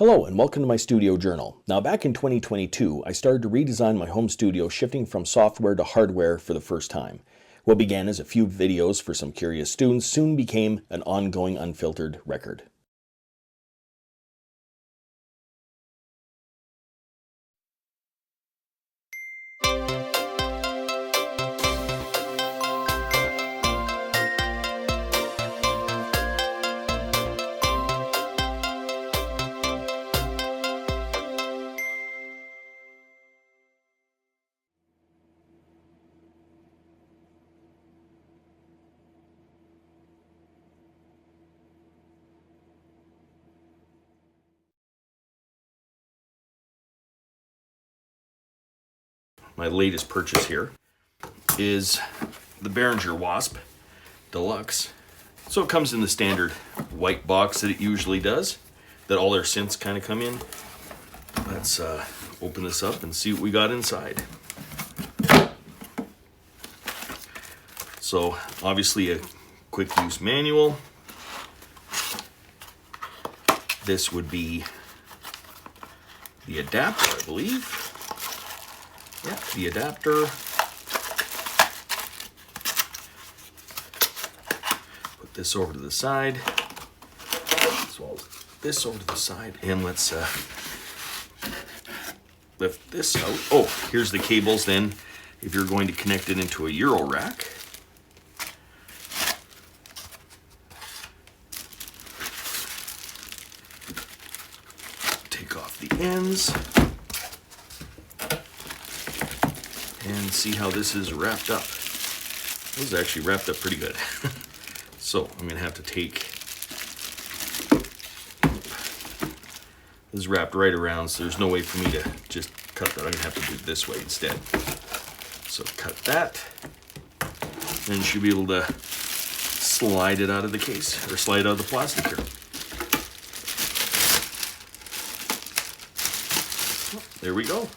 Hello and welcome to my studio journal. Now back in 2022, I started to redesign my home studio, shifting from software to hardware for the first time. What began as a few videos for some curious students soon became an ongoing unfiltered record. My latest purchase here is the Wasp Deluxe. So it comes in the standard white box that it usually does, that all their synths kind of come in. Let's open this up and see what we got inside. So obviously a quick use manual. This would be the adapter, I believe. Yeah, the adapter. Put this over to the side. So this over to the side, and let's lift this out. Oh, here's the cables then, if you're going to connect it into a Euro rack. Take off the ends. And see how this is wrapped up. This is actually wrapped up pretty good. So I'm gonna have to take, this is wrapped right around, so there's no way for me to just cut that. I'm gonna have to do it this way instead. So cut that, then you should be able to slide it out of the case, or slide it out of the plastic here. There we go.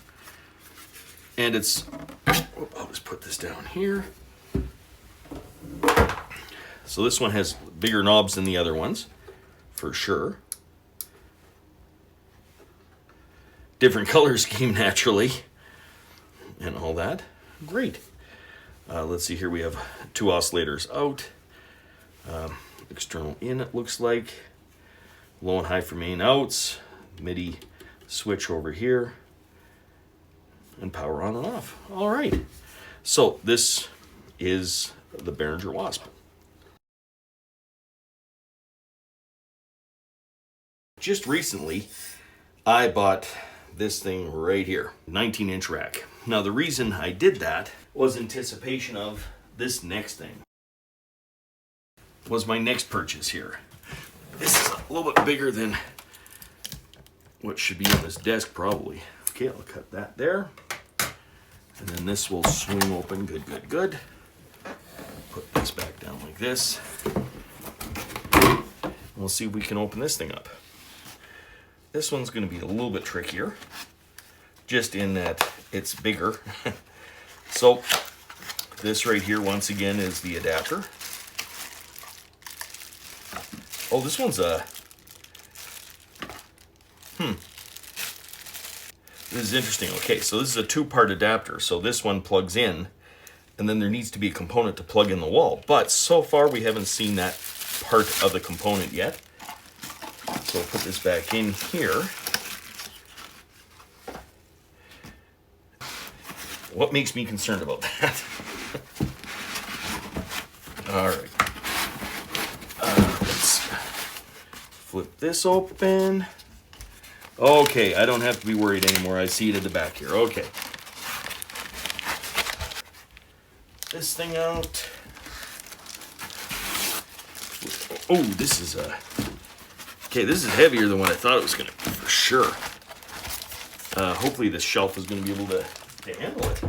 And it's, I'll just put this down here. So this one has bigger knobs than the other ones, for sure. Different color scheme naturally, and all that. Great. Let's see here, we have two oscillators out. External in, it looks like. Low and high for main outs. MIDI switch over here. And power on and off. All right. So this is the Wasp. Just recently, I bought this thing right here, 19-inch rack. Now the reason I did that was anticipation of this next thing. Was my next purchase here. This is a little bit bigger than what should be on this desk probably. Okay, I'll cut that there. And then this will swing open, good, good, good. Put this back down like this. We'll see if we can open this thing up. This one's gonna be a little bit trickier, just in that it's bigger. So this right here, once again, is the adapter. Oh, this one's a, This is interesting. Okay, so this is a two-part adapter. So this one plugs in, and then there needs to be a component to plug in the wall. But so far, we haven't seen that part of the component yet. So I'll put this back in here. What makes me concerned about that? All right. Let's flip this open. Okay, I don't have to be worried anymore. I see it at the back here. Okay. This thing out. Oh, this is okay, this is heavier than what I thought it was going to be, for sure. Hopefully this shelf is going to be able to handle it.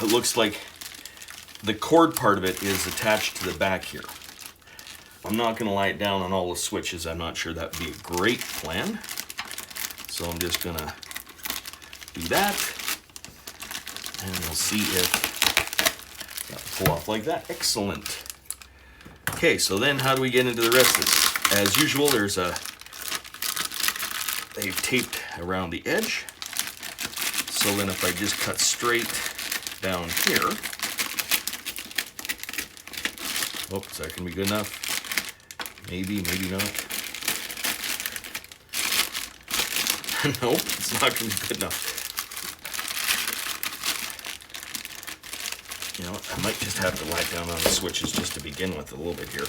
It looks like the cord part of it is attached to the back here. I'm not going to lie it down on all the switches. I'm not sure that would be a great plan. So I'm just going to do that. And we'll see if that will pull off like that. Excellent. Okay, so then how do we get into the rest of this? As usual, they've taped around the edge. So then if I just cut straight down here, oops, that can be good enough. Maybe, maybe not. Nope, it's not going to be good enough. You know what, I might just have to lie down on the switches just to begin with a little bit here.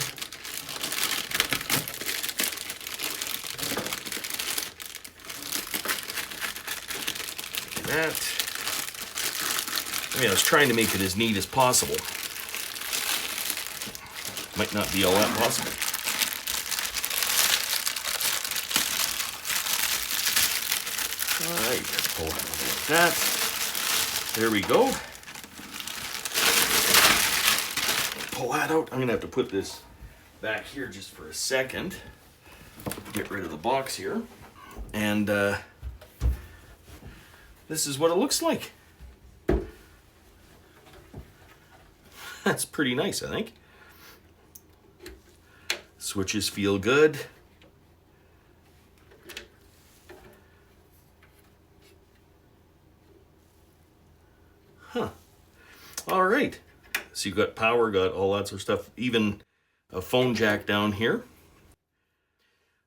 That. I mean, I was trying to make it as neat as possible. Might not be all that possible. All right, pull it like that. There we go. Pull that out. I'm gonna have to put this back here just for a second. Get rid of the box here. And this is what it looks like. That's pretty nice, I think. Switches feel good. Huh. All right. So you've got power, got all that sort of stuff, even a phone jack down here.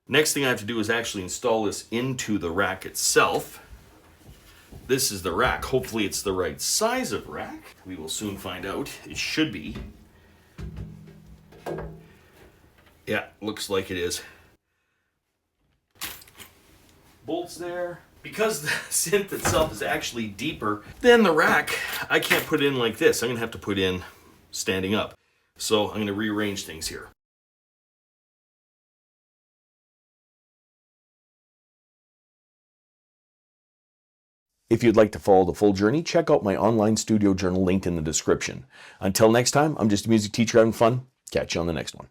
Next thing I have to do is actually install this into the rack itself. This is the rack. Hopefully it's the right size of rack. We will soon find out. It should be. Yeah, looks like it is. Bolts there. Because the synth itself is actually deeper than the rack, I can't put it in like this. I'm gonna have to put in standing up. So I'm gonna rearrange things here. If you'd like to follow the full journey, check out my online studio journal linked in the description. Until next time, I'm just a music teacher having fun. Catch you on the next one.